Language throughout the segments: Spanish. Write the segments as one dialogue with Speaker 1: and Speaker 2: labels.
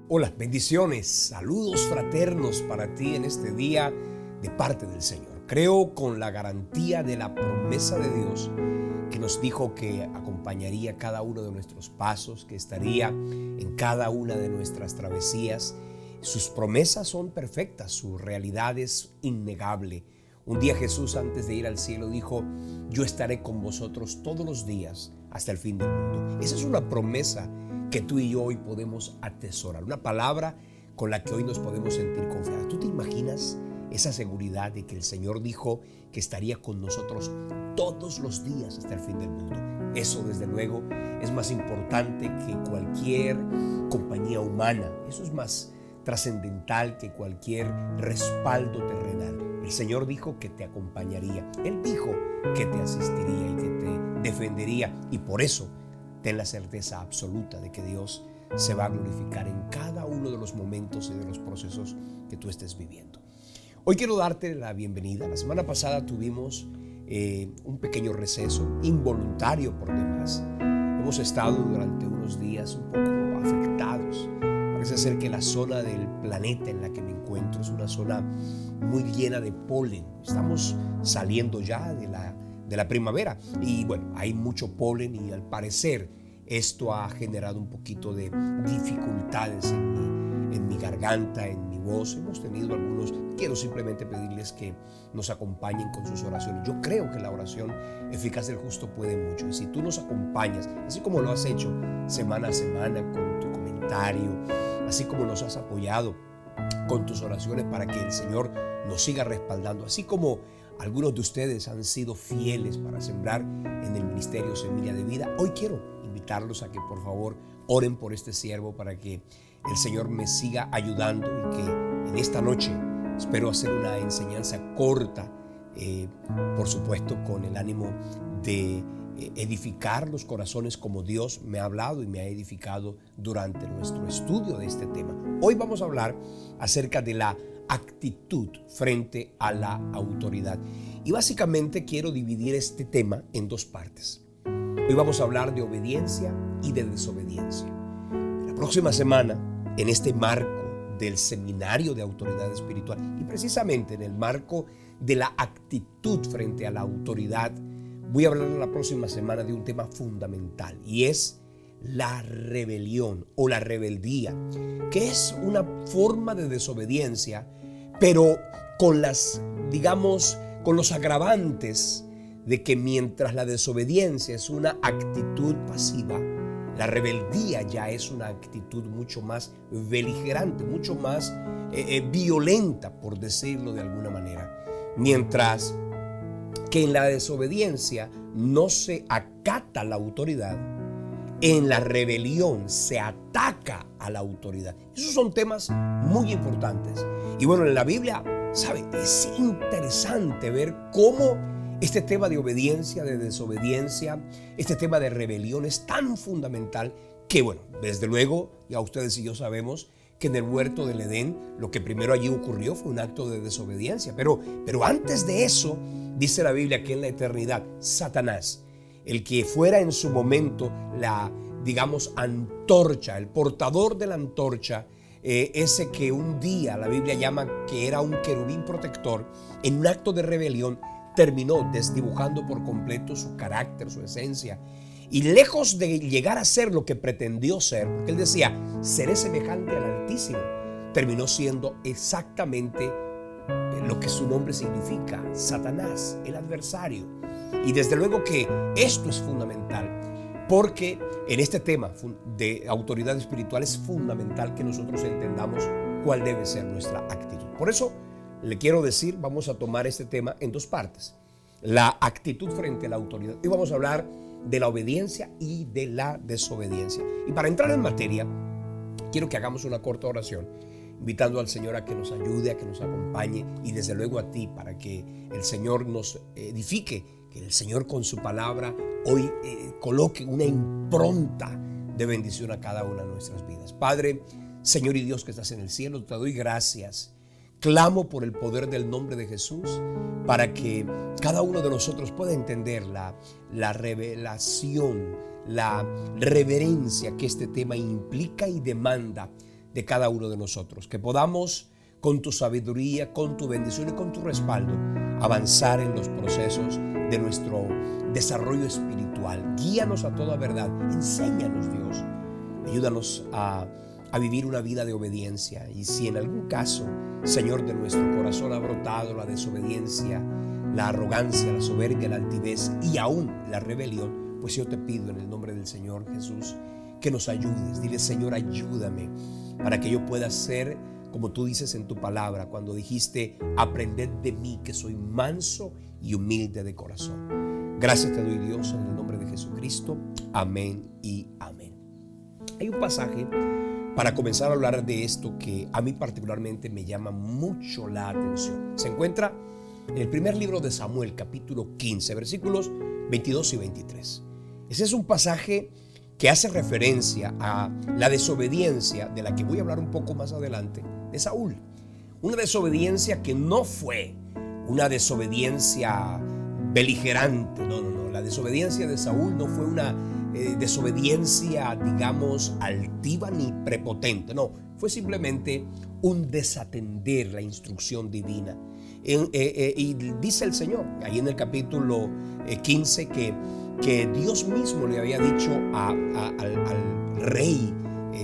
Speaker 1: Hola, bendiciones, saludos fraternos para ti en este día de parte del Señor. Creo con la garantía de la promesa de Dios que nos dijo que acompañaría cada uno de nuestros pasos, que estaría en cada una de nuestras travesías. Sus promesas son perfectas, su realidad es innegable. Un día Jesús, antes de ir al cielo, dijo: yo estaré con vosotros todos los días hasta el fin del mundo. Esa es una promesa que tú y yo hoy podemos atesorar, una palabra con la que hoy nos podemos sentir confiados. ¿Tú te imaginas esa seguridad de que el Señor dijo que estaría con nosotros todos los días hasta el fin del mundo? Eso, desde luego, es más importante que cualquier compañía humana. Eso es más trascendental que cualquier respaldo terrenal. El Señor dijo que te acompañaría. Él dijo que te asistiría y que te defendería. Y por eso, ten la certeza absoluta de que Dios se va a glorificar en cada uno de los momentos y de los procesos que tú estés viviendo. Hoy quiero darte la bienvenida. La semana pasada tuvimos un pequeño receso, involuntario por demás. Hemos estado durante unos días un poco afectados. Parece ser que la zona del planeta en la que me encuentro es una zona muy llena de polen. Estamos saliendo ya de la primavera y bueno, hay mucho polen y al parecer esto ha generado un poquito de dificultades en mi garganta, en mi voz. Hemos tenido algunos. Quiero simplemente pedirles que nos acompañen con sus oraciones. Yo creo que la oración eficaz del justo puede mucho, y si tú nos acompañas, así como lo has hecho semana a semana con tu comentario, así como nos has apoyado con tus oraciones para que el Señor nos siga respaldando, así como algunos de ustedes han sido fieles para sembrar en el Ministerio Semilla de Vida, hoy quiero invitarlos a que por favor oren por este siervo para que el Señor me siga ayudando y que en esta noche espero hacer una enseñanza corta, por supuesto con el ánimo de edificar los corazones como Dios me ha hablado y me ha edificado durante nuestro estudio de este tema. Hoy vamos a hablar acerca de la actitud frente a la autoridad. Y básicamente quiero dividir este tema en dos partes. Hoy vamos a hablar de obediencia y de desobediencia. La próxima semana, en este marco del seminario de autoridad espiritual y precisamente en el marco de la actitud frente a la autoridad, voy a hablar la próxima semana de un tema fundamental y es la rebelión o la rebeldía, que es una forma de desobediencia, pero con con los agravantes de que mientras la desobediencia es una actitud pasiva, la rebeldía ya es una actitud mucho más beligerante, mucho más violenta, por decirlo de alguna manera. Mientras que en la desobediencia no se acata la autoridad, en la rebelión se ataca a la autoridad. Esos son temas muy importantes. Y bueno, en la Biblia, ¿sabe? Es interesante ver cómo este tema de obediencia, de desobediencia, este tema de rebelión es tan fundamental que, bueno, desde luego, ya ustedes y yo sabemos que en el huerto del Edén lo que primero allí ocurrió fue un acto de desobediencia. Pero antes de eso, dice la Biblia que en la eternidad, Satanás, el que fuera en su momento la, antorcha, el portador de la antorcha, ese que un día la Biblia llama que era un querubín protector, en un acto de rebelión terminó desdibujando por completo su carácter, su esencia. Y lejos de llegar a ser lo que pretendió ser, porque él decía, seré semejante al Altísimo, terminó siendo exactamente lo que su nombre significa, Satanás, el adversario. Y desde luego que esto es fundamental, porque en este tema de autoridad espiritual es fundamental que nosotros entendamos cuál debe ser nuestra actitud. Por eso le quiero decir, vamos a tomar este tema en dos partes. La actitud frente a la autoridad. Y vamos a hablar de la obediencia y de la desobediencia. Y para entrar en materia, quiero que hagamos una corta oración, invitando al Señor a que nos ayude, a que nos acompañe y desde luego a ti, para que el Señor nos edifique, que el Señor con su palabra hoy coloque una impronta de bendición a cada una de nuestras vidas. Padre, Señor y Dios que estás en el cielo, te doy gracias. Clamo por el poder del nombre de Jesús para que cada uno de nosotros pueda entender la revelación, la reverencia que este tema implica y demanda de cada uno de nosotros. Que podamos, con tu sabiduría, con tu bendición y con tu respaldo, avanzar en los procesos de nuestro desarrollo espiritual. Guíanos a toda verdad. Enséñanos, Dios. Ayúdanos a vivir una vida de obediencia. Y si en algún caso, Señor, de nuestro corazón ha brotado la desobediencia, la arrogancia, la soberbia, la altivez y aún la rebelión, pues yo te pido en el nombre del Señor Jesús que nos ayudes. Dile: Señor, ayúdame para que yo pueda ser como tú dices en tu palabra, cuando dijiste: aprended de mí, que soy manso y humilde de corazón. Gracias te doy, Dios, en el nombre de Jesucristo. Amén y amén. Hay un pasaje para comenzar a hablar de esto que a mí particularmente me llama mucho la atención. Se encuentra en el primer libro de Samuel, capítulo 15, versículos 22 y 23. Ese es un pasaje que hace referencia a la desobediencia de la que voy a hablar un poco más adelante, de Saúl. Una desobediencia que no fue una desobediencia beligerante, no. La desobediencia de Saúl no fue una desobediencia, digamos, altiva ni prepotente, no. Fue simplemente un desatender la instrucción divina. Y dice el Señor, ahí en el capítulo 15, que Dios mismo le había dicho al rey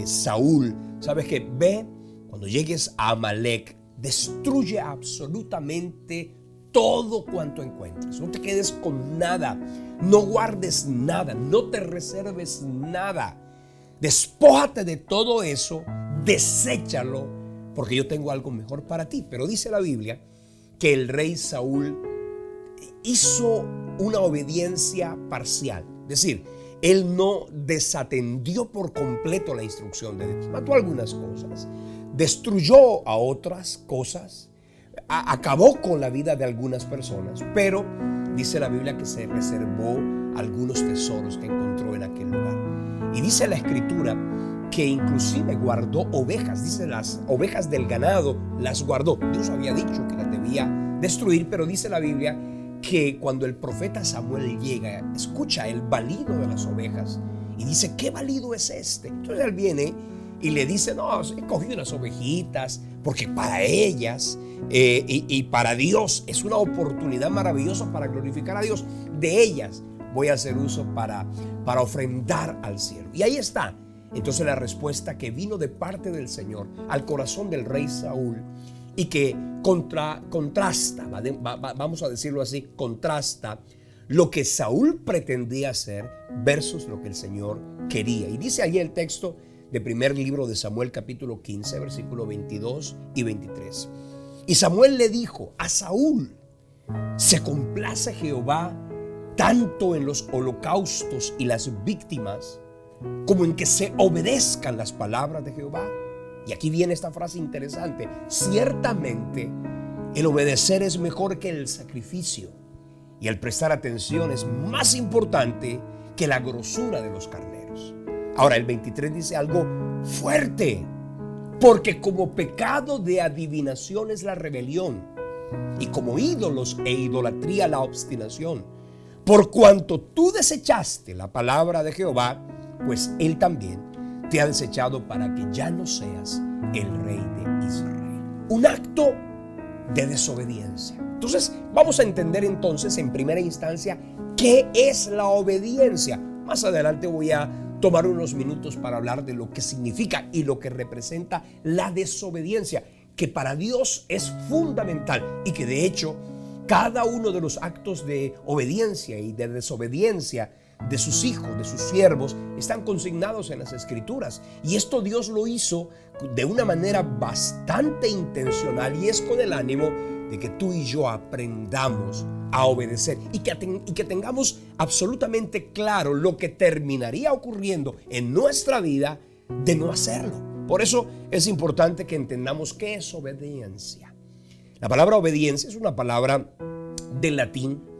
Speaker 1: Saúl: sabes que ve, cuando llegues a Amalek, destruye absolutamente todo cuanto encuentres. No te quedes con nada, no guardes nada, no te reserves nada. Despójate de todo eso, deséchalo, porque yo tengo algo mejor para ti. Pero dice la Biblia que el rey Saúl hizo una obediencia parcial. Es decir, él no desatendió por completo la instrucción de Dios. Mató algunas cosas, destruyó a otras cosas, acabó con la vida de algunas personas, pero dice la Biblia que se reservó algunos tesoros que encontró en aquel lugar. Y dice la Escritura que inclusive guardó ovejas. Dice: las ovejas del ganado las guardó. Dios había dicho que las debía destruir, pero dice la Biblia que cuando el profeta Samuel llega, escucha el balido de las ovejas y dice: ¿qué balido es este? Entonces él viene y le dice: no, he cogido unas ovejitas porque para ellas y para Dios es una oportunidad maravillosa para glorificar a Dios. De ellas voy a hacer uso para ofrendar al cielo. Y ahí está entonces la respuesta que vino de parte del Señor al corazón del rey Saúl, y que contrasta, vamos a decirlo así, contrasta lo que Saúl pretendía hacer versus lo que el Señor quería. Y dice allí el texto de primer libro de Samuel, capítulo 15, versículos 22 y 23. Y Samuel le dijo a Saúl: ¿se complace Jehová tanto en los holocaustos y las víctimas como en que se obedezcan las palabras de Jehová? Y aquí viene esta frase interesante: ciertamente el obedecer es mejor que el sacrificio, y el prestar atención es más importante que la grosura de los carneros. Ahora el 23 dice algo fuerte: porque como pecado de adivinación es la rebelión, y como ídolos e idolatría la obstinación. Por cuanto tú desechaste la palabra de Jehová, pues él también te ha desechado para que ya no seas el rey de Israel. Un acto de desobediencia. Entonces vamos a entender entonces en primera instancia qué es la obediencia. Más adelante voy a tomar unos minutos para hablar de lo que significa y lo que representa la desobediencia, que para Dios es fundamental y que de hecho cada uno de los actos de obediencia y de desobediencia de sus hijos, de sus siervos, están consignados en las Escrituras. Y esto Dios lo hizo de una manera bastante intencional, y es con el ánimo de que tú y yo aprendamos a obedecer y que tengamos absolutamente claro lo que terminaría ocurriendo en nuestra vida de no hacerlo. Por eso es importante que entendamos qué es obediencia. La palabra obediencia es una palabra del latín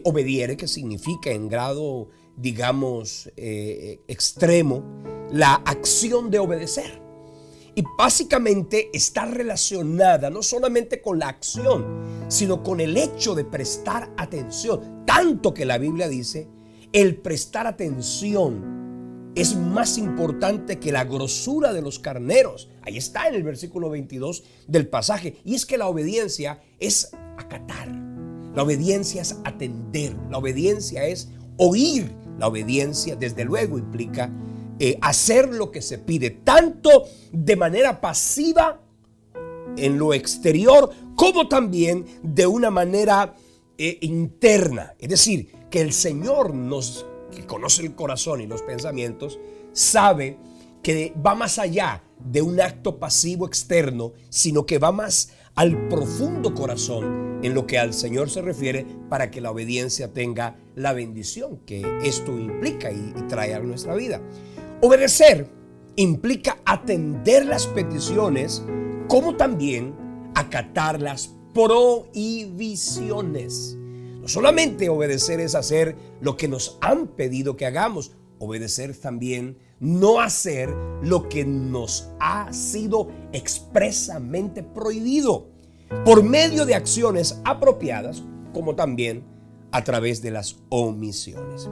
Speaker 1: obediere, que significa en grado, digamos, extremo, la acción de obedecer. Y básicamente está relacionada no solamente con la acción, sino con el hecho de prestar atención. Tanto que la Biblia dice: el prestar atención es más importante que la grosura de los carneros. Ahí está en el versículo 22 del pasaje. Y es que la obediencia es acatar. La obediencia es atender. La obediencia es oír. La obediencia, desde luego, implica hacer lo que se pide, tanto de manera pasiva en lo exterior, como también de una manera interna. Es decir, que el Señor que conoce el corazón y los pensamientos, sabe que va más allá de un acto pasivo externo, sino que va más al profundo corazón en lo que al Señor se refiere, para que la obediencia tenga la bendición que esto implica y trae a nuestra vida. Obedecer implica atender las peticiones, como también acatar las prohibiciones. No solamente obedecer es hacer lo que nos han pedido que hagamos, obedecer también no hacer lo que nos ha sido expresamente prohibido, por medio de acciones apropiadas, como también a través de las omisiones.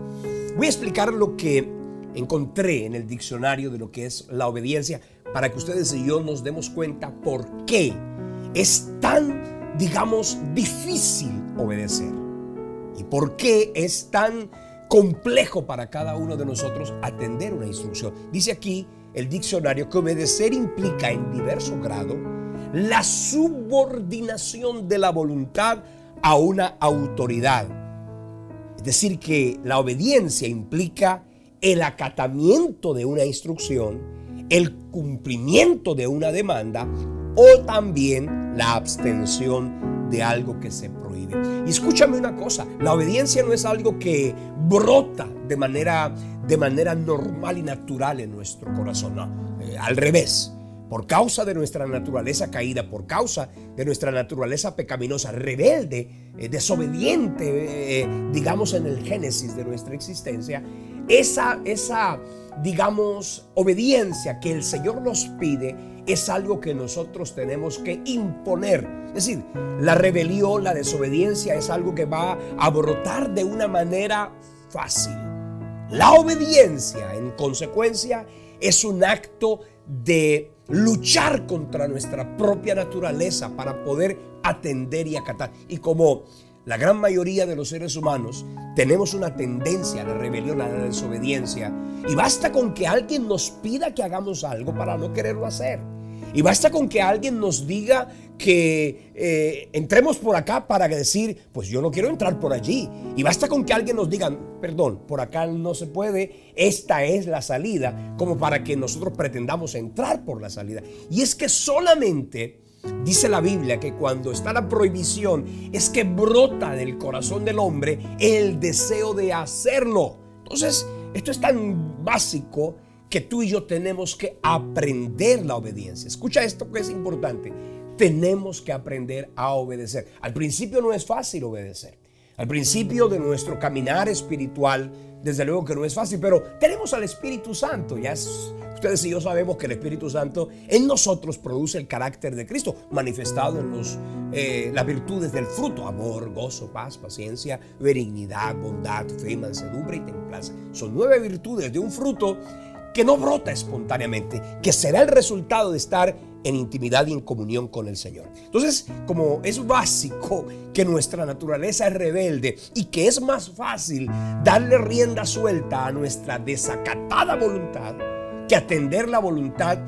Speaker 1: Voy a explicar lo que encontré en el diccionario de lo que es la obediencia, para que ustedes y yo nos demos cuenta por qué es tan, difícil obedecer. ¿Y por qué es tan complejo para cada uno de nosotros atender una instrucción? Dice aquí el diccionario que obedecer implica en diverso grado la subordinación de la voluntad a una autoridad. Es decir, que la obediencia implica el acatamiento de una instrucción, el cumplimiento de una demanda o también la abstención de algo que se prohíbe. Y escúchame una cosa, la obediencia no es algo que brota de manera normal y natural en nuestro corazón, no, al revés. Por causa de nuestra naturaleza caída, por causa de nuestra naturaleza pecaminosa, rebelde, desobediente, en el génesis de nuestra existencia, esa obediencia que el Señor nos pide es algo que nosotros tenemos que imponer. Es decir, la rebelión, la desobediencia es algo que va a brotar de una manera fácil. La obediencia, en consecuencia, es un acto de luchar contra nuestra propia naturaleza para poder atender y acatar. Y como la gran mayoría de los seres humanos tenemos una tendencia a la rebelión, a la desobediencia, y basta con que alguien nos pida que hagamos algo para no quererlo hacer. Y basta con que alguien nos diga que entremos por acá para decir, pues yo no quiero entrar por allí. Y basta con que alguien nos diga, perdón, por acá no se puede, esta es la salida, como para que nosotros pretendamos entrar por la salida. Y es que solamente dice la Biblia que cuando está la prohibición es que brota del corazón del hombre el deseo de hacerlo. Entonces, esto es tan básico que tú y yo tenemos que aprender la obediencia. Escucha esto que es importante. Tenemos que aprender a obedecer. Al principio no es fácil obedecer. Al principio de nuestro caminar espiritual, desde luego que no es fácil, pero tenemos al Espíritu Santo. Ustedes y yo sabemos que el Espíritu Santo en nosotros produce el carácter de Cristo, manifestado en las virtudes del fruto: amor, gozo, paz, paciencia, benignidad, bondad, fe, mansedumbre y templanza. Son 9 virtudes de un fruto que no brota espontáneamente, que será el resultado de estar en intimidad y en comunión con el Señor. Entonces, como es básico que nuestra naturaleza es rebelde y que es más fácil darle rienda suelta a nuestra desacatada voluntad que atender la voluntad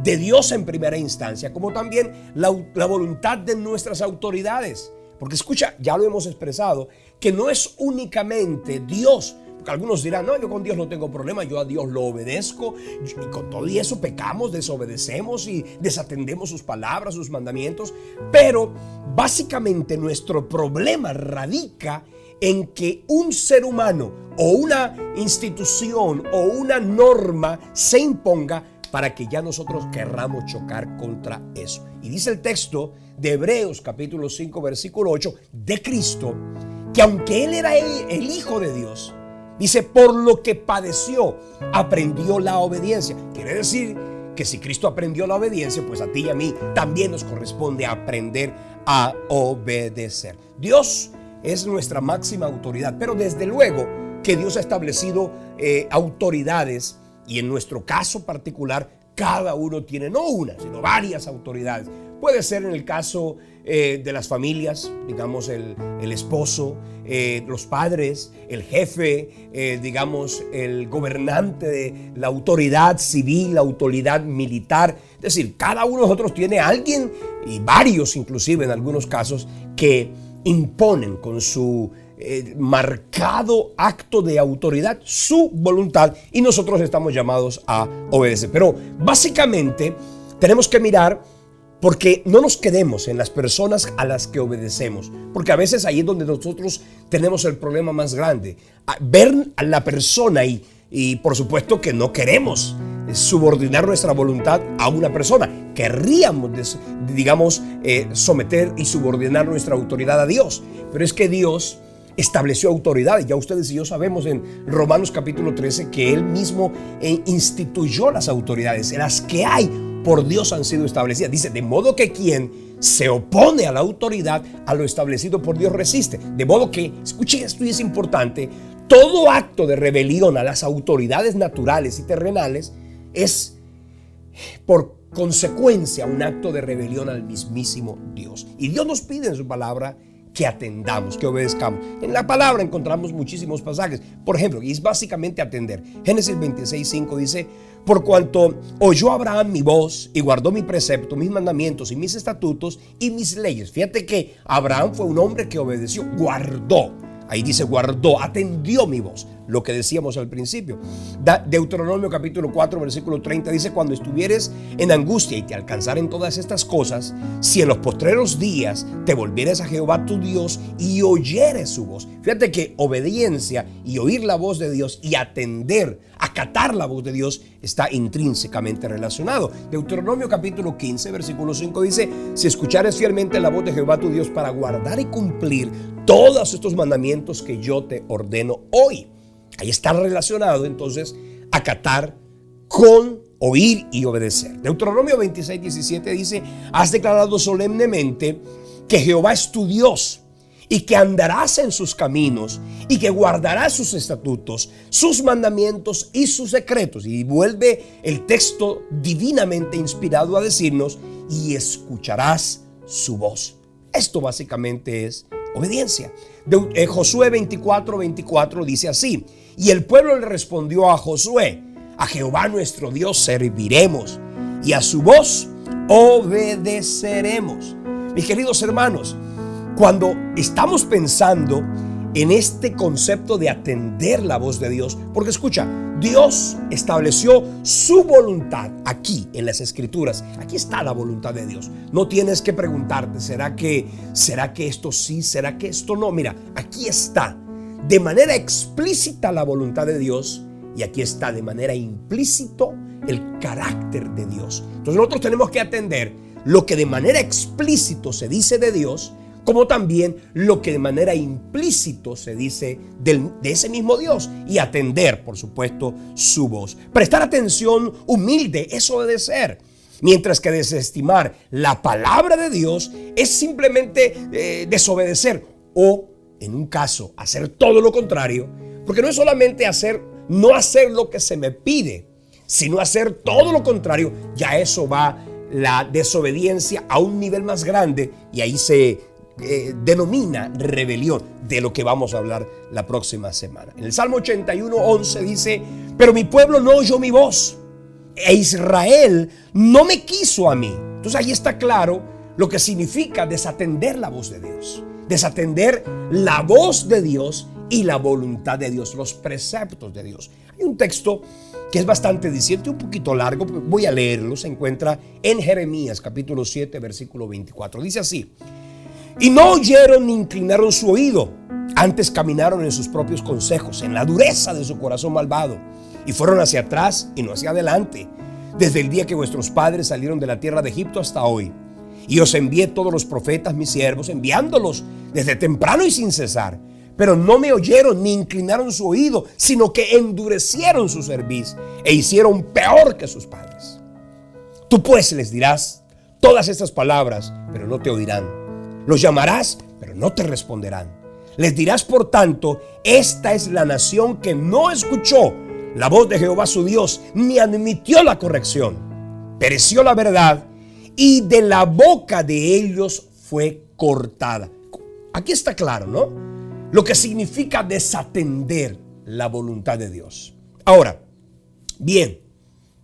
Speaker 1: de Dios en primera instancia, como también la voluntad de nuestras autoridades. Porque escucha, ya lo hemos expresado, que no es únicamente Dios. Porque algunos dirán, no, yo con Dios no tengo problema, yo a Dios lo obedezco, y con todo y eso pecamos, desobedecemos y desatendemos sus palabras, sus mandamientos. Pero básicamente nuestro problema radica en que un ser humano o una institución o una norma se imponga para que ya nosotros querramos chocar contra eso. Y dice el texto de Hebreos capítulo 5 versículo 8 de Cristo, que aunque Él era el Hijo de Dios, dice, por lo que padeció, aprendió la obediencia. Quiere decir que si Cristo aprendió la obediencia, pues a ti y a mí también nos corresponde aprender a obedecer. Dios es nuestra máxima autoridad, pero desde luego que Dios ha establecido autoridades, y en nuestro caso particular, cada uno tiene no una, sino varias autoridades. Puede ser en el caso de las familias, digamos el esposo, los padres, el jefe, digamos el gobernante de la autoridad civil, la autoridad militar. Es decir, cada uno de nosotros tiene a alguien, y varios inclusive en algunos casos, que imponen con su marcado acto de autoridad su voluntad, y nosotros estamos llamados a obedecer. Pero básicamente tenemos que mirar, porque no nos quedemos en las personas a las que obedecemos, porque a veces ahí es donde nosotros tenemos el problema más grande, ver a la persona y por supuesto que no queremos subordinar nuestra voluntad a una persona. Querríamos, digamos, someter y subordinar nuestra autoridad a Dios, pero es que Dios estableció autoridades. Ya ustedes y yo sabemos en Romanos capítulo 13 que Él mismo instituyó las autoridades. Las que hay por Dios han sido establecidas. Dice, de modo que quien se opone a la autoridad, a lo establecido por Dios resiste. De modo que, escuchen, esto es importante, todo acto de rebelión a las autoridades naturales y terrenales es por consecuencia un acto de rebelión al mismísimo Dios. Y Dios nos pide en su palabra que atendamos, que obedezcamos. En la palabra encontramos muchísimos pasajes. Por ejemplo, y es básicamente atender. Génesis 26:5 dice, por cuanto oyó Abraham mi voz y guardó mi precepto, mis mandamientos y mis estatutos y mis leyes. Fíjate que Abraham fue un hombre que obedeció, guardó. Ahí dice guardó, atendió mi voz, lo que decíamos al principio. Deuteronomio capítulo 4 versículo 30 dice, cuando estuvieres en angustia y te alcanzaren todas estas cosas, si en los postreros días te volvieres a Jehová tu Dios y oyeres su voz. Fíjate que obediencia y oír la voz de Dios y atender, acatar la voz de Dios está intrínsecamente relacionado. Deuteronomio capítulo 15 versículo 5 dice, si escuchares fielmente la voz de Jehová tu Dios para guardar y cumplir todos estos mandamientos que yo te ordeno hoy. Ahí está relacionado entonces acatar con oír y obedecer. Deuteronomio 26:17 dice, has declarado solemnemente que Jehová es tu Dios y que andarás en sus caminos y que guardarás sus estatutos, sus mandamientos y sus decretos. Y vuelve el texto divinamente inspirado a decirnos, y escucharás su voz. Esto básicamente es obediencia. Josué 24:24 dice así, y el pueblo le respondió a Josué, a Jehová nuestro Dios serviremos y a su voz obedeceremos. Mis queridos hermanos, cuando estamos pensando en este concepto de atender la voz de Dios, porque escucha, Dios estableció su voluntad aquí en las Escrituras. Aquí está la voluntad de Dios. No tienes que preguntarte, ¿será que esto sí? ¿Será que esto no? Mira, aquí está de manera explícita la voluntad de Dios, y aquí está de manera implícita el carácter de Dios. Entonces nosotros tenemos que atender lo que de manera explícita se dice de Dios, como también lo que de manera implícita se dice de ese mismo Dios, y atender, por supuesto, su voz. Prestar atención humilde es obedecer, mientras que desestimar la palabra de Dios es simplemente desobedecer, o en un caso hacer todo lo contrario, porque no es solamente no hacer lo que se me pide, sino hacer todo lo contrario. Ya eso va la desobediencia a un nivel más grande, y ahí se denomina rebelión, de lo que vamos a hablar la próxima semana. En el Salmo 81:11 dice, pero mi pueblo no oyó mi voz e Israel no me quiso a mí. Entonces ahí está claro lo que significa desatender la voz de Dios, desatender la voz de Dios y la voluntad de Dios, los preceptos de Dios. Hay un texto que es bastante diciente, un poquito largo, voy a leerlo. Se encuentra en Jeremías capítulo 7 versículo 24. Dice así, y no oyeron ni inclinaron su oído, antes caminaron en sus propios consejos, en la dureza de su corazón malvado, y fueron hacia atrás y no hacia adelante, desde el día que vuestros padres salieron de la tierra de Egipto hasta hoy. Y os envié todos los profetas, mis siervos, enviándolos desde temprano y sin cesar. Pero no me oyeron ni inclinaron su oído, sino que endurecieron su cerviz e hicieron peor que sus padres. Tú pues les dirás todas estas palabras, pero no te oirán. Los llamarás, pero no te responderán. Les dirás, por tanto, esta es la nación que no escuchó la voz de Jehová su Dios, ni admitió la corrección. Pereció la verdad y de la boca de ellos fue cortada. Aquí está claro, ¿no? Lo que significa desatender la voluntad de Dios. Ahora, bien,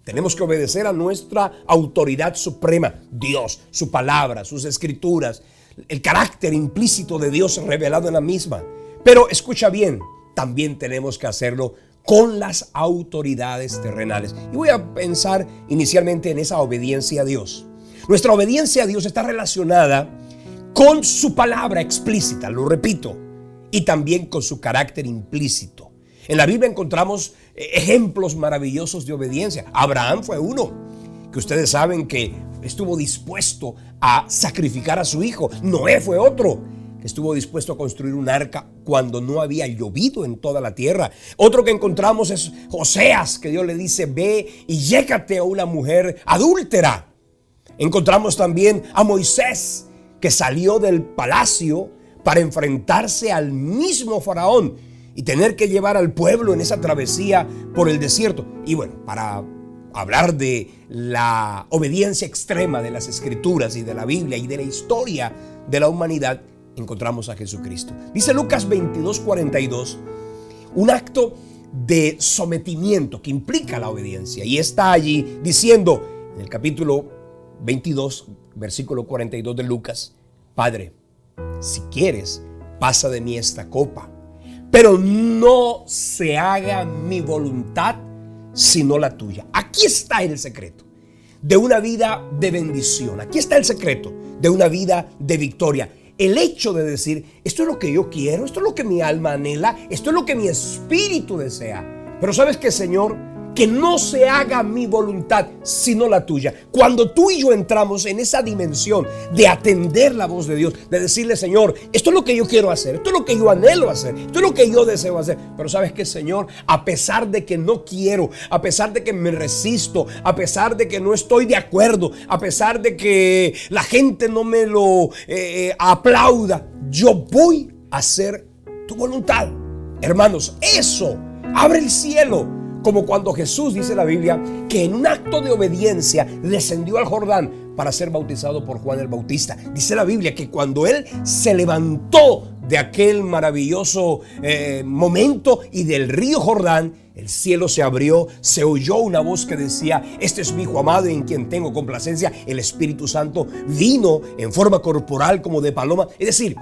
Speaker 1: tenemos que obedecer a nuestra autoridad suprema, Dios, su palabra, sus escrituras, el carácter implícito de Dios revelado en la misma. Pero escucha bien, también tenemos que hacerlo con las autoridades terrenales. Y voy a pensar inicialmente en esa obediencia a Dios. Nuestra obediencia a Dios está relacionada con su palabra explícita, lo repito, y también con su carácter implícito. En la Biblia encontramos ejemplos maravillosos de obediencia. Abraham fue uno, que ustedes saben que estuvo dispuesto a sacrificar a su hijo. Noé fue otro, que estuvo dispuesto a construir un arca cuando no había llovido en toda la tierra. Otro que encontramos es Oseas, que Dios le dice: ve y llégate a una mujer adúltera. Encontramos también a Moisés, que salió del palacio para enfrentarse al mismo faraón y tener que llevar al pueblo en esa travesía por el desierto. Y bueno, para hablar de la obediencia extrema de las escrituras y de la Biblia y de la historia de la humanidad, encontramos a Jesucristo. Dice Lucas 22:42, un acto de sometimiento que implica la obediencia, y está allí diciendo en el capítulo 22, versículo 42 de Lucas: Padre, si quieres, pasa de mí esta copa, pero no se haga mi voluntad sino la tuya. Aquí está el secreto de una vida de bendición. Aquí está el secreto de una vida de victoria. El hecho de decir: esto es lo que yo quiero, esto es lo que mi alma anhela, esto es lo que mi espíritu desea. Pero ¿sabes qué, Señor? Que no se haga mi voluntad sino la tuya. Cuando tú y yo entramos en esa dimensión de atender la voz de Dios, de decirle: Señor, esto es lo que yo quiero hacer, esto es lo que yo anhelo hacer, esto es lo que yo deseo hacer. Pero ¿sabes qué, Señor? A pesar de que no quiero, a pesar de que me resisto, a pesar de que no estoy de acuerdo, a pesar de que la gente no me lo aplauda, yo voy a hacer tu voluntad. Hermanos, eso abre el cielo. Como cuando Jesús, dice la Biblia, que en un acto de obediencia descendió al Jordán para ser bautizado por Juan el Bautista. Dice la Biblia que cuando él se levantó de aquel maravilloso momento y del río Jordán, el cielo se abrió, se oyó una voz que decía: este es mi hijo amado en quien tengo complacencia. El Espíritu Santo vino en forma corporal como de paloma. Es decir,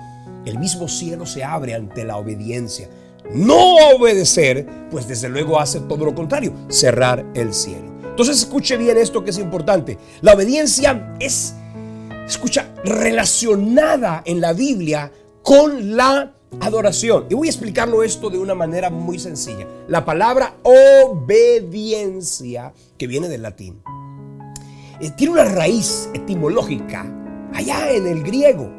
Speaker 1: el mismo cielo se abre ante la obediencia. No obedecer, pues desde luego hace todo lo contrario, cerrar el cielo. Entonces escuche bien esto que es importante. La obediencia es, relacionada en la Biblia con la adoración. Y voy a explicarlo esto de una manera muy sencilla. La palabra obediencia, que viene del latín, tiene una raíz etimológica allá en el griego.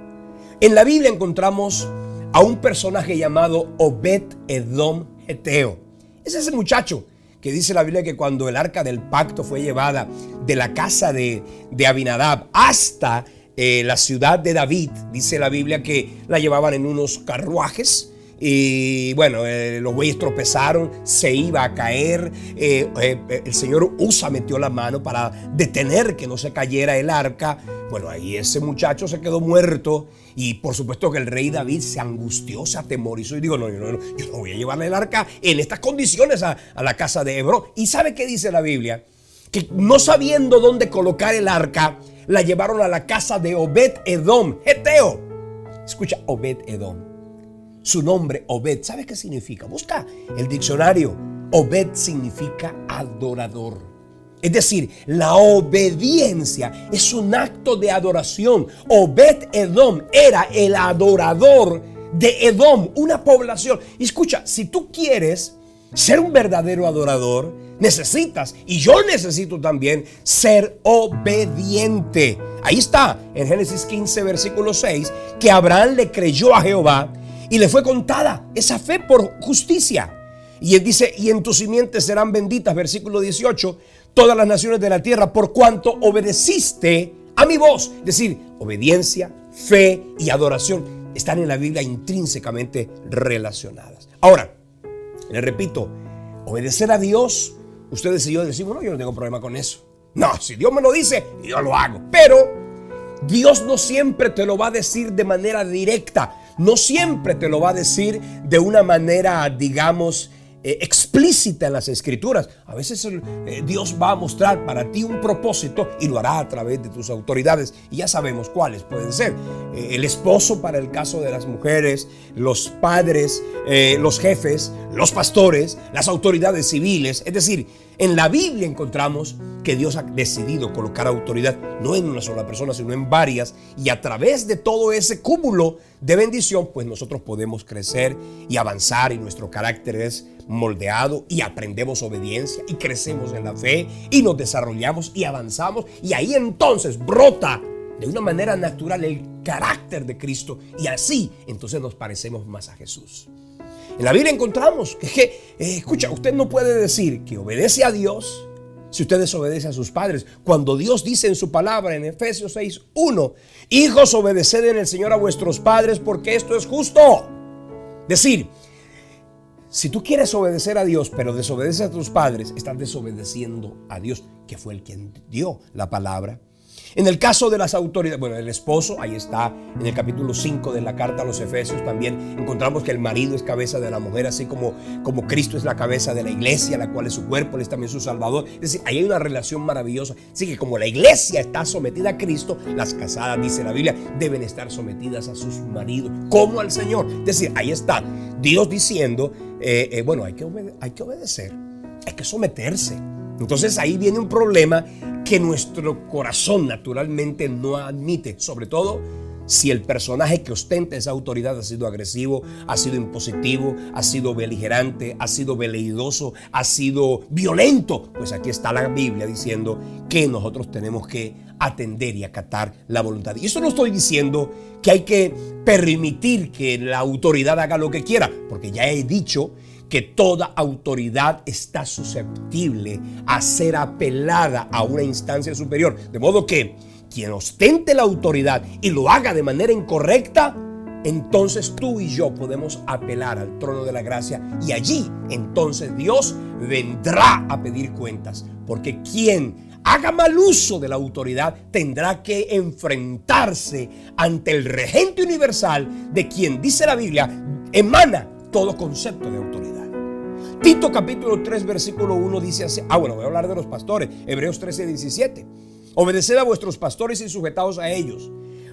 Speaker 1: En la Biblia encontramos a un personaje llamado Obed-Edom Geteo. Es ese muchacho que dice la Biblia que cuando el arca del pacto fue llevada de la casa de Abinadab hasta la ciudad de David, dice la Biblia que la llevaban en unos carruajes. Y bueno, los bueyes tropezaron, se iba a caer. El Señor Usa metió la mano para detener que no se cayera el arca. Bueno, ahí ese muchacho se quedó muerto. Y por supuesto que el rey David se angustió, se atemorizó y dijo: no, yo no voy a llevarle el arca en estas condiciones a la casa de Hebrón. ¿Y sabe qué dice la Biblia? Que no sabiendo dónde colocar el arca, la llevaron a la casa de Obed-Edom Geteo. Escucha, Obed-Edom. Su nombre, Obed, ¿sabe qué significa? Busca el diccionario. Obed significa adorador. Es decir, la obediencia es un acto de adoración. Obed-Edom era el adorador de Edom, una población. Y escucha, si tú quieres ser un verdadero adorador, necesitas, y yo necesito también, ser obediente. Ahí está, en Génesis 15, versículo 6, que Abraham le creyó a Jehová y le fue contada esa fe por justicia. Y él dice: y en tus simientes serán benditas, versículo 18, todas las naciones de la tierra, por cuanto obedeciste a mi voz. Es decir, obediencia, fe y adoración están en la Biblia intrínsecamente relacionadas. Ahora, les repito, obedecer a Dios, ustedes y yo decimos, no, yo no tengo problema con eso. No, si Dios me lo dice, yo lo hago. Pero Dios no siempre te lo va a decir de manera directa. No siempre te lo va a decir de una manera, digamos, explícita en las Escrituras. A veces Dios va a mostrar para ti un propósito y lo hará a través de tus autoridades. Y ya sabemos cuáles pueden ser. El esposo para el caso de las mujeres, los padres, los jefes, los pastores, las autoridades civiles. Es decir, en la Biblia encontramos que Dios ha decidido colocar autoridad no en una sola persona, sino en varias. Y a través de todo ese cúmulo de bendición, pues nosotros podemos crecer y avanzar, y nuestro carácter es moldeado y aprendemos obediencia y crecemos en la fe y nos desarrollamos y avanzamos, y ahí entonces brota de una manera natural el carácter de Cristo, y así entonces nos parecemos más a Jesús. En la Biblia encontramos que escucha, usted no puede decir que obedece a Dios si usted desobedece a sus padres. Cuando Dios dice en su palabra en Efesios 6:1, hijos, obedeced en el Señor a vuestros padres, porque esto es justo. Decir, si tú quieres obedecer a Dios pero desobedeces a tus padres, estás desobedeciendo a Dios, que fue el quien dio la palabra. En el caso de las autoridades, bueno, el esposo, ahí está en el capítulo 5 de la carta a los Efesios, también encontramos que el marido es cabeza de la mujer, así como Cristo es la cabeza de la iglesia, la cual es su cuerpo, él es también su salvador. Es decir, ahí hay una relación maravillosa. Así que como la iglesia está sometida a Cristo, las casadas, dice la Biblia, deben estar sometidas a sus maridos como al Señor. Es decir, ahí está Dios diciendo, bueno, hay que obedecer, hay que someterse. Entonces ahí viene un problema que nuestro corazón naturalmente no admite, sobre todo si el personaje que ostenta esa autoridad ha sido agresivo, ha sido impositivo, ha sido beligerante, ha sido veleidoso, ha sido violento. Pues aquí está la Biblia diciendo que nosotros tenemos que atender y acatar la voluntad. Y eso no estoy diciendo que hay que permitir que la autoridad haga lo que quiera, porque ya he dicho que toda autoridad está susceptible a ser apelada a una instancia superior. De modo que quien ostente la autoridad y lo haga de manera incorrecta, entonces tú y yo podemos apelar al trono de la gracia, y allí entonces Dios vendrá a pedir cuentas. Porque quien haga mal uso de la autoridad tendrá que enfrentarse ante el regente universal, de quien dice la Biblia emana todo concepto de autoridad. Tito capítulo 3 versículo 1 dice así. Voy a hablar de los pastores. Hebreos 13:17. Obedeced a vuestros pastores y sujetaos a ellos,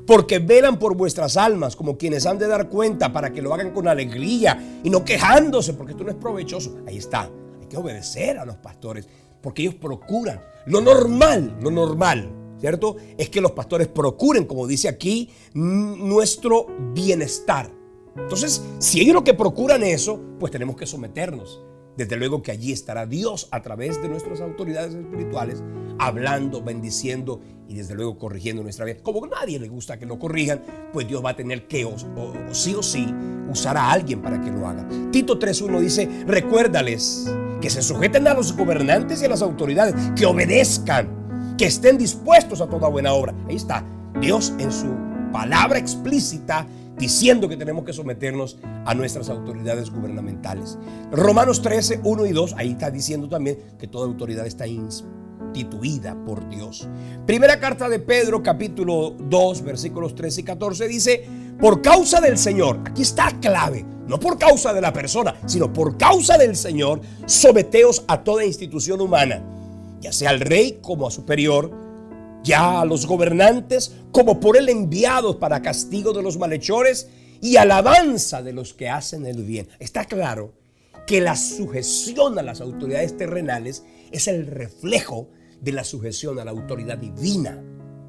Speaker 1: porque velan por vuestras almas como quienes han de dar cuenta, para que lo hagan con alegría y no quejándose, porque esto no es provechoso. Ahí está. Hay que obedecer a los pastores, porque ellos procuran. Lo normal, ¿cierto? Es que los pastores procuren, como dice aquí, nuestro bienestar. Entonces, si ellos lo que procuran eso, pues tenemos que someternos. Desde luego que allí estará Dios a través de nuestras autoridades espirituales, hablando, bendiciendo y desde luego corrigiendo nuestra vida. Como a nadie le gusta que lo corrijan, pues Dios va a tener que sí o sí usar a alguien para que lo haga. Tito 3:1 dice, recuérdales que se sujeten a los gobernantes y a las autoridades, que obedezcan, que estén dispuestos a toda buena obra. Ahí está Dios en su palabra explícita diciendo que tenemos que someternos a nuestras autoridades gubernamentales. Romanos 13:1 y 2, ahí está diciendo también que toda autoridad está instituida por Dios. Primera carta de Pedro, capítulo 2, versículos 13 y 14, dice, por causa del Señor, aquí está clave, no por causa de la persona, sino por causa del Señor, someteos a toda institución humana, ya sea al rey como a superior, ya a los gobernantes como por él enviados para castigo de los malhechores y alabanza de los que hacen el bien. Está claro que la sujeción a las autoridades terrenales es el reflejo de la sujeción a la autoridad divina,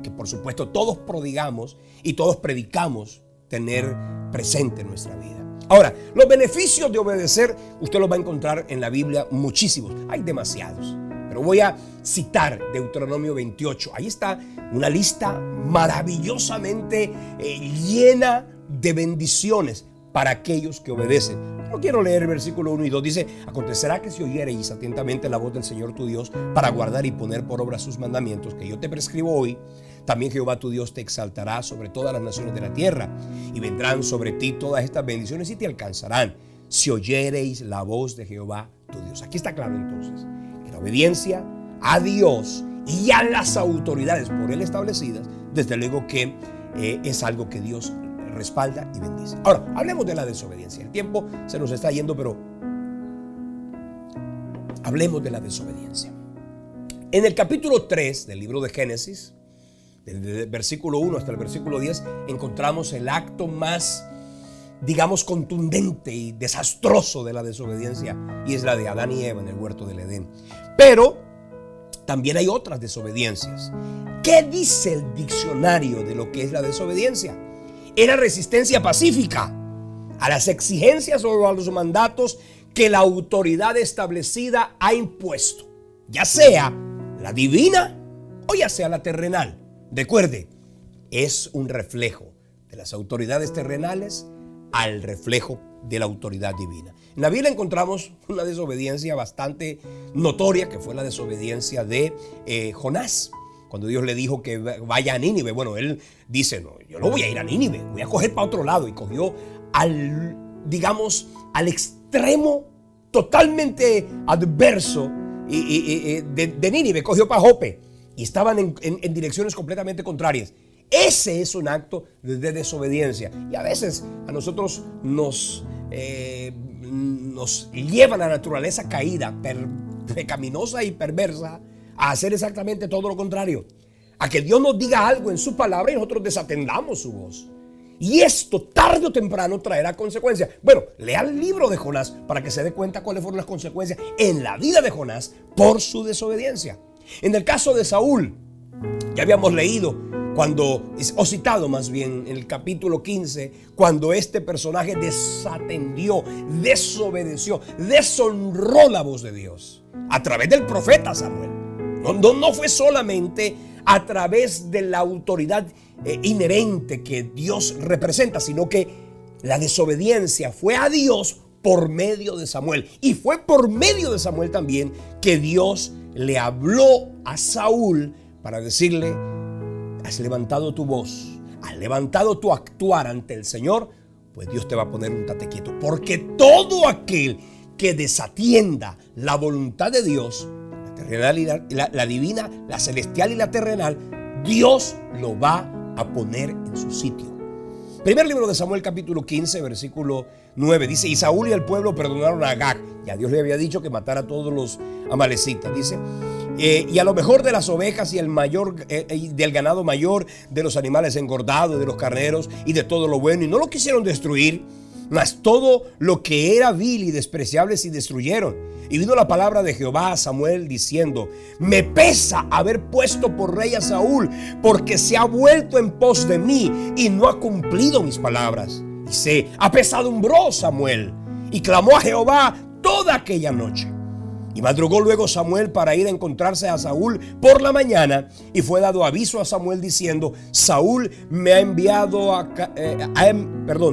Speaker 1: que por supuesto todos prodigamos y todos predicamos tener presente en nuestra vida. Ahora, los beneficios de obedecer usted los va a encontrar en la Biblia muchísimos, hay demasiados. Pero voy a citar Deuteronomio 28. Ahí está una lista maravillosamente llena de bendiciones para aquellos que obedecen. No quiero leer el versículo 1 y 2. Dice, acontecerá que si oyereis atentamente la voz del Señor tu Dios para guardar y poner por obra sus mandamientos que yo te prescribo hoy, También Jehová tu Dios te exaltará sobre todas las naciones de la tierra, y vendrán sobre ti todas estas bendiciones y te alcanzarán, si oyereis la voz de Jehová tu Dios. Aquí está claro entonces que la obediencia a Dios y a las autoridades por él establecidas, desde luego que es algo que Dios respalda y bendice. Ahora, hablemos de la desobediencia. El tiempo se nos está yendo, pero hablemos de la desobediencia. En el capítulo 3 del libro de Génesis, desde el versículo 1 hasta el versículo 10, encontramos el acto más, digamos, contundente y desastroso de la desobediencia, y es la de Adán y Eva en el huerto del Edén. Pero también hay otras desobediencias. ¿Qué dice el diccionario de lo que es la desobediencia? Era resistencia pacífica a las exigencias o a los mandatos que la autoridad establecida ha impuesto, ya sea la divina o ya sea la terrenal. Recuerde, es un reflejo de las autoridades terrenales al reflejo de la autoridad divina. En la Biblia encontramos una desobediencia bastante notoria, que fue la desobediencia de Jonás. Cuando Dios le dijo que vaya a Nínive, bueno, él dice, no, yo no voy a ir a Nínive, voy a coger para otro lado. Y cogió al extremo totalmente adverso de Nínive, cogió para Jope. Y estaban en direcciones completamente contrarias. Ese es un acto de desobediencia. Y a veces a nosotros nos lleva la naturaleza caída, pecaminosa y perversa, a hacer exactamente todo lo contrario. A que Dios nos diga algo en su palabra y nosotros desatendamos su voz. Y esto tarde o temprano traerá consecuencias. Bueno, lea el libro de Jonás para que se dé cuenta cuáles fueron las consecuencias en la vida de Jonás por su desobediencia. En el caso de Saúl, ya habíamos leído o citado más bien en el capítulo 15, cuando este personaje desatendió, desobedeció, deshonró la voz de Dios a través del profeta Samuel. No fue solamente a través de la autoridad inherente que Dios representa, sino que la desobediencia fue a Dios por medio de Samuel. Y fue por medio de Samuel también que Dios le habló a Saúl para decirle: has levantado tu voz, has levantado tu actuar ante el Señor, pues Dios te va a poner un tate quieto. Porque todo aquel que desatienda la voluntad de Dios, la terrenal y la divina, la celestial y la terrenal, Dios lo va a poner en su sitio. Primer libro de Samuel, capítulo 15, versículo 9, dice: y Saúl y el pueblo perdonaron a Agag. Ya Dios le había dicho que matara a todos los amalecitas, dice. Y a lo mejor de las ovejas y el mayor del ganado mayor, de los animales engordados, de los carneros y de todo lo bueno, y no lo quisieron destruir, mas todo lo que era vil y despreciable sí destruyeron. Y vino la palabra de Jehová a Samuel diciendo: me pesa haber puesto por rey a Saúl, porque se ha vuelto en pos de mí y no ha cumplido mis palabras. Y se apesadumbró Samuel y clamó a Jehová toda aquella noche. Y madrugó luego Samuel para ir a encontrarse a Saúl por la mañana, y fue dado aviso a Samuel diciendo: Saúl me ha enviado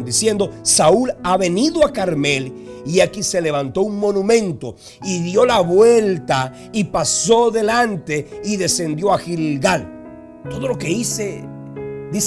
Speaker 1: diciendo: Saúl ha venido a Carmel, y aquí se levantó un monumento, y dio la vuelta, y pasó delante, y descendió a Gilgal. Todo lo que dice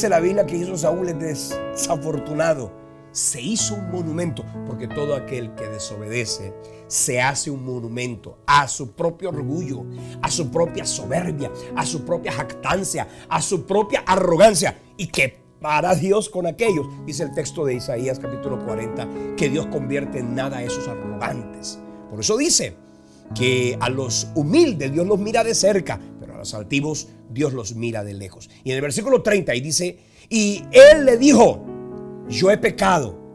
Speaker 1: la Biblia que hizo Saúl es desafortunado. Se hizo un monumento, porque todo aquel que desobedece se hace un monumento a su propio orgullo, a su propia soberbia, a su propia jactancia, a su propia arrogancia. Y que para Dios con aquellos, dice el texto de Isaías capítulo 40, que Dios convierte en nada a esos arrogantes. Por eso dice que a los humildes Dios los mira de cerca, pero a los altivos Dios los mira de lejos. Y en el versículo 30 ahí dice: y él le dijo: yo he pecado.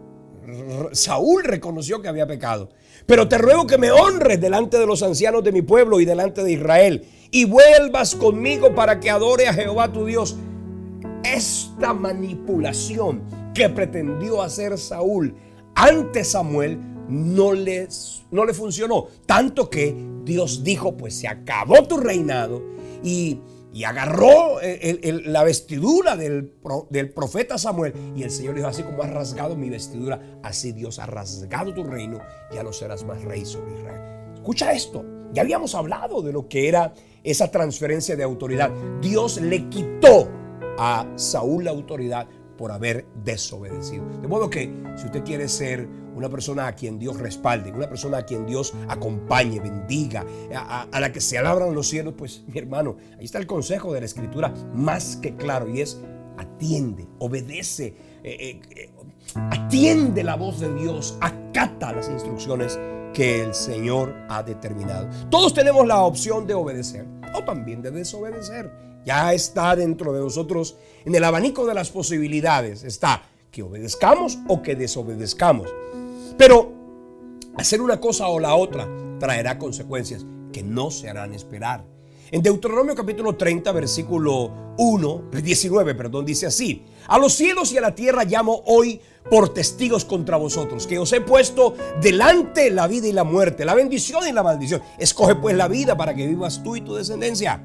Speaker 1: Saúl reconoció que había pecado, pero te ruego que me honres delante de los ancianos de mi pueblo y delante de Israel, y vuelvas conmigo para que adore a Jehová tu Dios. Esta manipulación que pretendió hacer Saúl ante Samuel no le funcionó, tanto que Dios dijo: pues se acabó tu reinado, y agarró la vestidura del profeta Samuel, y el Señor dijo: así como has rasgado mi vestidura, así Dios ha rasgado tu reino, ya no serás más rey sobre Israel. Escucha esto, ya habíamos hablado de lo que era esa transferencia de autoridad. Dios le quitó a Saúl la autoridad por haber desobedecido. De modo que si usted quiere ser una persona a quien Dios respalde, una persona a quien Dios acompañe, bendiga, a la que se abran los cielos, pues mi hermano, ahí está el consejo de la Escritura más que claro, y es: atiende, obedece, atiende la voz de Dios, acata las instrucciones que el Señor ha determinado. Todos tenemos la opción de obedecer o también de desobedecer. Ya está dentro de nosotros, en el abanico de las posibilidades, está que obedezcamos o que desobedezcamos. Pero hacer una cosa o la otra traerá consecuencias que no se harán esperar. En Deuteronomio capítulo 30, versículo 19, dice así: a los cielos y a la tierra llamo hoy por testigos contra vosotros, que os he puesto delante la vida y la muerte, la bendición y la maldición. Escoge pues la vida para que vivas tú y tu descendencia,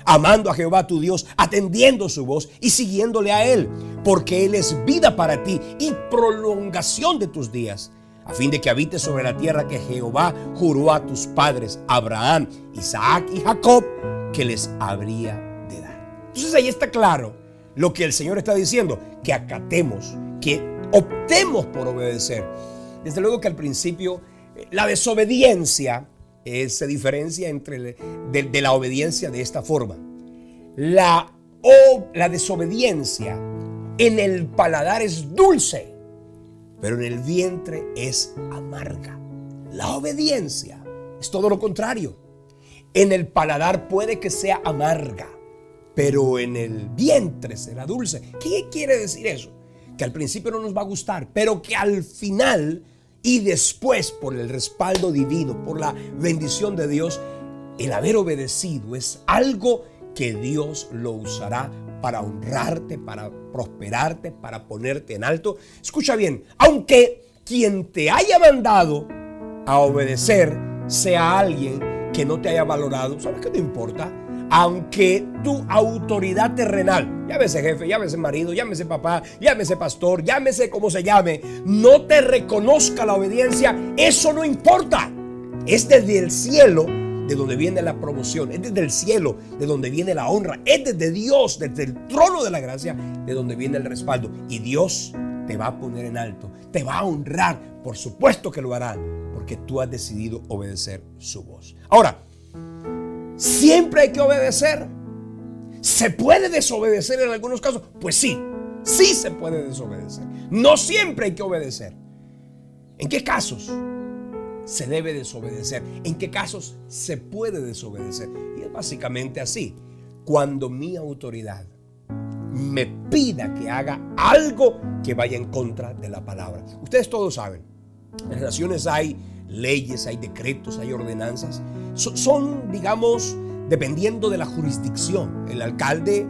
Speaker 1: amando a Jehová tu Dios, atendiendo su voz y siguiéndole a Él, porque Él es vida para ti y prolongación de tus días, a fin de que habites sobre la tierra que Jehová juró a tus padres, Abraham, Isaac y Jacob, que les habría de dar. Entonces ahí está claro lo que el Señor está diciendo, que acatemos, que optemos por obedecer. Desde luego que al principio la desobediencia se diferencia de la obediencia de esta forma. La desobediencia en el paladar es dulce, pero en el vientre es amarga. La obediencia es todo lo contrario. En el paladar puede que sea amarga, pero en el vientre será dulce. ¿Qué quiere decir eso? Que al principio no nos va a gustar, pero que al final y después, por el respaldo divino, por la bendición de Dios, el haber obedecido es algo que Dios lo usará para honrarte, para prosperarte, para ponerte en alto. Escucha bien, aunque quien te haya mandado a obedecer sea alguien que no te haya valorado, ¿sabes qué? No importa. Aunque tu autoridad terrenal, llámese jefe, llámese marido, llámese papá, llámese pastor, llámese como se llame, no te reconozca la obediencia, eso no importa. Es desde el cielo de donde viene la promoción, es desde el cielo de donde viene la honra, es desde Dios, desde el trono de la gracia, de donde viene el respaldo. Y Dios te va a poner en alto, te va a honrar, por supuesto que lo hará, porque tú has decidido obedecer su voz. Ahora, ¿siempre hay que obedecer? ¿Se puede desobedecer en algunos casos? Pues sí, sí se puede desobedecer. No siempre hay que obedecer. ¿En qué casos se debe desobedecer? ¿En qué casos se puede desobedecer? Y es básicamente así: cuando mi autoridad me pida que haga algo que vaya en contra de la palabra. Ustedes todos saben, en las naciones hay leyes, hay decretos, hay ordenanzas. Son, digamos, dependiendo de la jurisdicción. El alcalde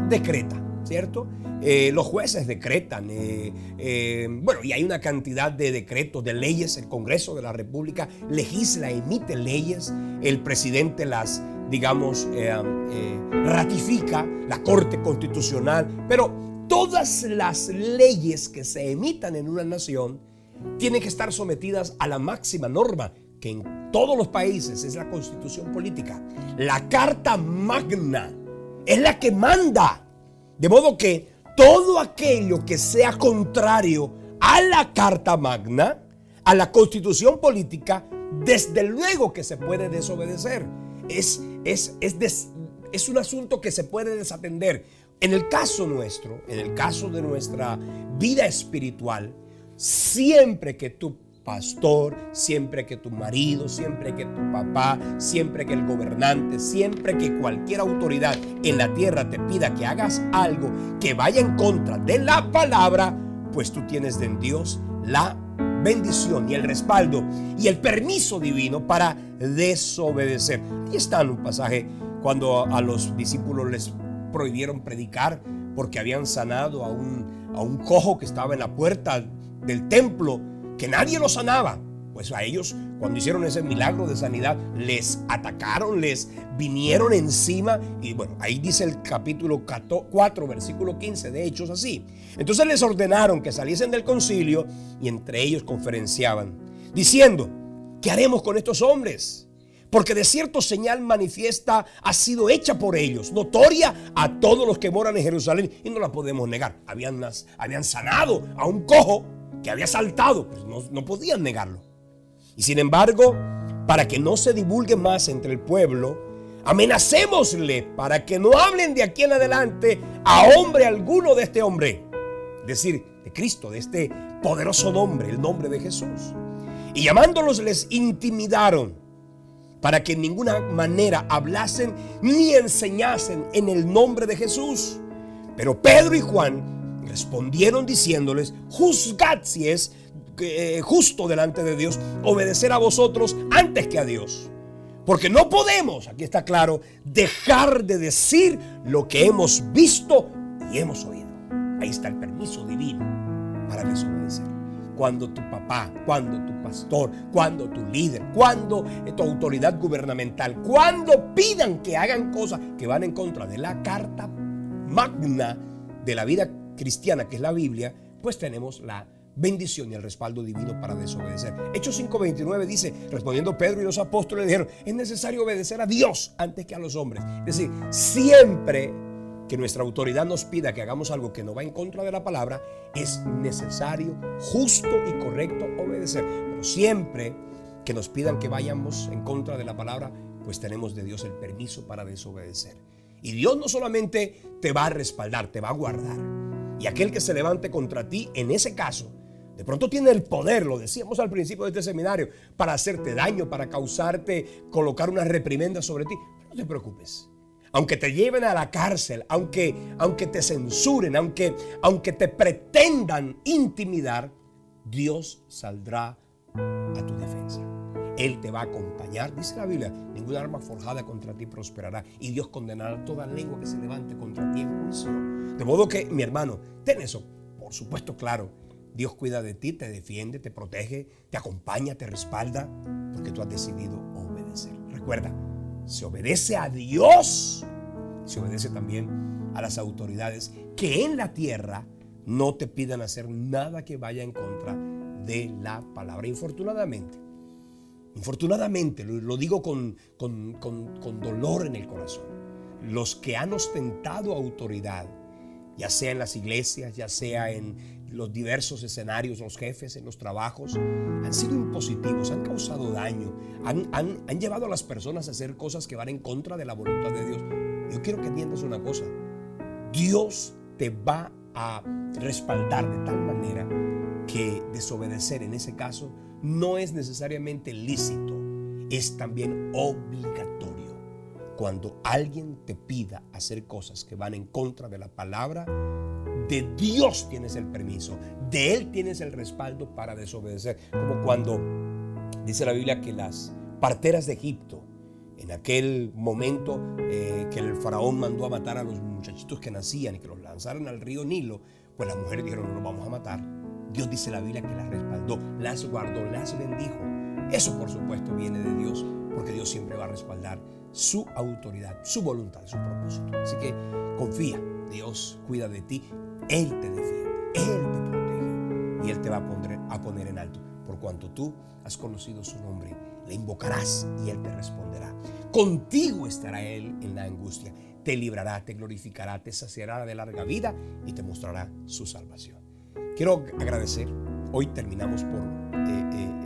Speaker 1: decreta, ¿cierto? Los jueces decretan. Bueno, y hay una cantidad de decretos, de leyes. El Congreso de la República legisla, emite leyes. El presidente las, digamos, ratifica, la Corte Constitucional. Pero todas las leyes que se emitan en una nación tienen que estar sometidas a la máxima norma, que en todos los países es la Constitución política. La Carta Magna es la que manda. De modo que todo aquello que sea contrario a la Carta Magna, a la Constitución política, desde luego que se puede desobedecer. Es un asunto que se puede desatender. En el caso nuestro, en el caso de nuestra vida espiritual, siempre que tu pastor, siempre que tu marido, siempre que tu papá, siempre que el gobernante, siempre que cualquier autoridad en la tierra te pida que hagas algo que vaya en contra de la palabra, pues tú tienes de Dios la bendición y el respaldo y el permiso divino para desobedecer. Ahí está un pasaje cuando a los discípulos les prohibieron predicar porque habían sanado a un cojo que estaba en la puerta del templo, que nadie lo sanaba. Pues a ellos, cuando hicieron ese milagro de sanidad, les atacaron, les vinieron encima. Y bueno, ahí dice el capítulo 4, versículo 15 de Hechos así. Entonces les ordenaron que saliesen del concilio y entre ellos conferenciaban, diciendo: ¿qué haremos con estos hombres? porque de cierto señal manifiesta ha sido hecha por ellos, notoria a todos los que moran en Jerusalén, y no la podemos negar. Habían sanado a un cojo que había saltado, pues no podían negarlo. Y sin embargo, para que no se divulgue más entre el pueblo, amenacémosle para que no hablen de aquí en adelante a hombre alguno de este hombre, es decir, de Cristo, de este poderoso nombre, el nombre de Jesús. Y llamándolos les intimidaron para que en ninguna manera hablasen ni enseñasen en el nombre de Jesús. Pero Pedro y Juan respondieron diciéndoles: juzgad si es justo delante de Dios obedecer a vosotros antes que a Dios. Porque no podemos, aquí está claro, dejar de decir lo que hemos visto y hemos oído. Ahí está el permiso divino para desobedecer. Cuando tu papá, cuando tu pastor, cuando tu líder, cuando tu autoridad gubernamental, cuando pidan que hagan cosas que van en contra de la carta magna de la vida cristiana, que es la Biblia, pues tenemos la bendición y el respaldo divino para desobedecer. Hechos 5:29 dice: respondiendo Pedro y los apóstoles dijeron: es necesario obedecer a Dios antes que a los hombres. Es decir, siempre que nuestra autoridad nos pida que hagamos algo que no va en contra de la palabra, es necesario, justo y correcto obedecer. Pero siempre que nos pidan que vayamos en contra de la palabra, pues tenemos de Dios el permiso para desobedecer. Y Dios no solamente te va a respaldar, te va a guardar. Y aquel que se levante contra ti, en ese caso, de pronto tiene el poder, lo decíamos al principio de este seminario, para hacerte daño, para causarte, colocar una reprimenda sobre ti. No te preocupes. Aunque te lleven a la cárcel, aunque te censuren, aunque te pretendan intimidar, Dios saldrá a tu defensa. Él te va a acompañar. Dice la Biblia: ninguna arma forjada contra ti prosperará, y Dios condenará toda lengua que se levante contra ti en juicio. De modo que, mi hermano, ten eso, por supuesto, claro. Dios cuida de ti, te defiende, te protege, te acompaña, te respalda, porque tú has decidido obedecer. Recuerda, se obedece a Dios, se obedece también a las autoridades que en la tierra no te pidan hacer nada que vaya en contra de la palabra. Infortunadamente, lo digo con dolor en el corazón, los que han ostentado autoridad, ya sea en las iglesias, ya sea en los diversos escenarios, los jefes, en los trabajos, han sido impositivos, han causado daño, han llevado a las personas a hacer cosas que van en contra de la voluntad de Dios. Yo quiero que entiendas una cosa: Dios te va a respaldar de tal manera que desobedecer en ese caso no es necesariamente lícito, es también obligatorio. Cuando alguien te pida hacer cosas que van en contra de la palabra, de Dios tienes el permiso, de Él tienes el respaldo para desobedecer. Como cuando dice la Biblia que las parteras de Egipto, en aquel momento que el faraón mandó a matar a los muchachitos que nacían y que los lanzaran al río Nilo, pues las mujeres dijeron: no los vamos a matar. Dios, dice la Biblia, que las respaldó, las guardó, las bendijo. Eso, por supuesto, viene de Dios, porque Dios siempre va a respaldar su autoridad, su voluntad, su propósito. Así que confía, Dios cuida de ti, Él te defiende, Él te protege y Él te va a poner en alto. Por cuanto tú has conocido su nombre, le invocarás y Él te responderá. Contigo estará Él en la angustia, te librará, te glorificará, te saciará de larga vida y te mostrará su salvación. Quiero agradecer. Hoy terminamos por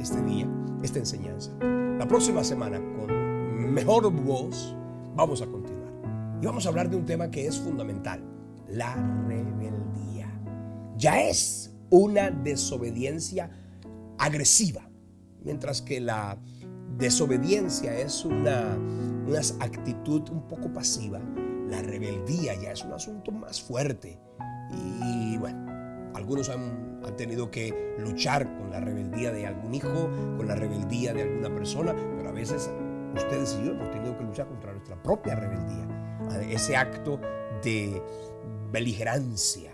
Speaker 1: este día, esta enseñanza. La próxima semana, con mejor voz, vamos a continuar. Y vamos a hablar de un tema que es fundamental: la rebeldía. Ya es una desobediencia agresiva, mientras que la desobediencia es una actitud un poco pasiva. La rebeldía ya es un asunto más fuerte. Y bueno, algunos han tenido que luchar con la rebeldía de algún hijo, con la rebeldía de alguna persona, pero a veces ustedes y yo hemos tenido que luchar contra nuestra propia rebeldía. Ese acto de beligerancia,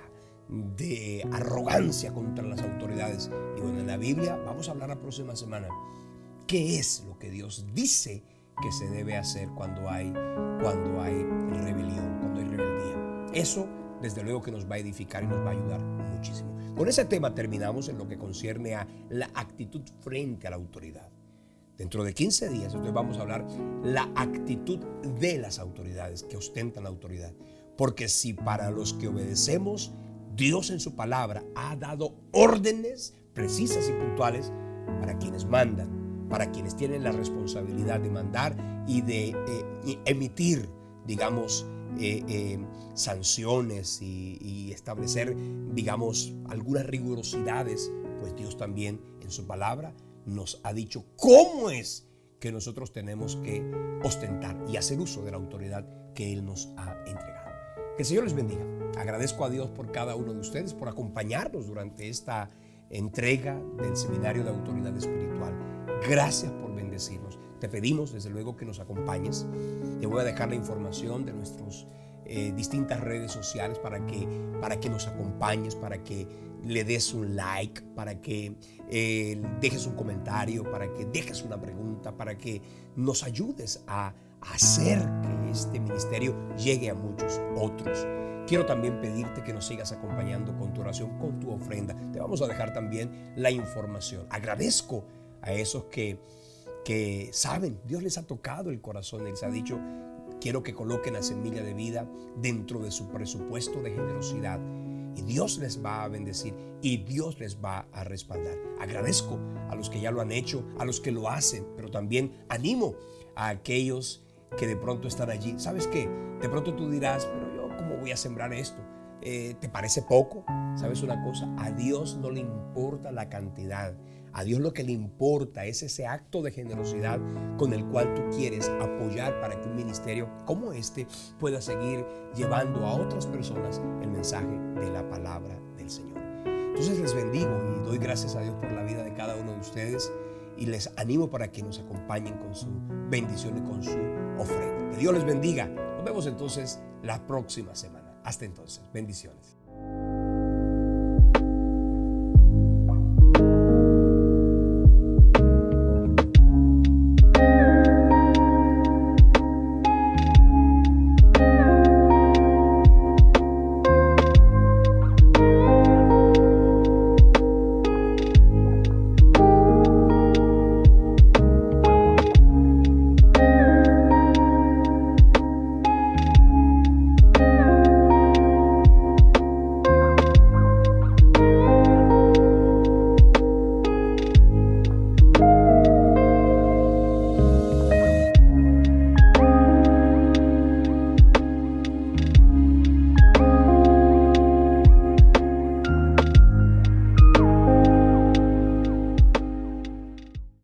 Speaker 1: de arrogancia contra las autoridades. Y bueno, en la Biblia vamos a hablar la próxima semana qué es lo que Dios dice que se debe hacer cuando hay rebelión, cuando hay rebeldía. Eso, desde luego, que nos va a edificar y nos va a ayudar muchísimo. Con ese tema terminamos en lo que concierne a la actitud frente a la autoridad. Dentro de 15 días, entonces vamos a hablar la actitud de las autoridades que ostentan la autoridad. Porque si para los que obedecemos, Dios en su palabra ha dado órdenes precisas y puntuales para quienes mandan, para quienes tienen la responsabilidad de mandar y de emitir, digamos, sanciones y establecer, digamos, algunas rigurosidades, pues Dios también en su palabra nos ha dicho cómo es que nosotros tenemos que ostentar y hacer uso de la autoridad que Él nos ha entregado. Que el Señor les bendiga. Agradezco a Dios por cada uno de ustedes, por acompañarnos durante esta entrega del Seminario de Autoridad Espiritual. Gracias por bendecirnos. Te pedimos desde luego que nos acompañes. Te voy a dejar la información de nuestras distintas redes sociales para que nos acompañes, para que le des un like, para que dejes un comentario, para que dejes una pregunta, para que nos ayudes a hacer que este ministerio llegue a muchos otros. Quiero también pedirte que nos sigas acompañando con tu oración, con tu ofrenda. Te vamos a dejar también la información. Agradezco a esos que saben, Dios les ha tocado el corazón, les ha dicho, quiero que coloquen la semilla de vida dentro de su presupuesto de generosidad. Y Dios les va a bendecir y Dios les va a respaldar. Agradezco a los que ya lo han hecho, a los que lo hacen, pero también animo a aquellos que de pronto están allí. ¿Sabes qué? De pronto tú dirás, pero yo, ¿cómo voy a sembrar esto? ¿Te parece poco? ¿Sabes una cosa? A Dios no le importa la cantidad. A Dios lo que le importa es ese acto de generosidad con el cual tú quieres apoyar para que un ministerio como este pueda seguir llevando a otras personas el mensaje de la palabra del Señor. Entonces les bendigo y doy gracias a Dios por la vida de cada uno de ustedes y les animo para que nos acompañen con su bendición y con su ofrenda. Que Dios les bendiga. Nos vemos entonces la próxima semana. Hasta entonces, bendiciones.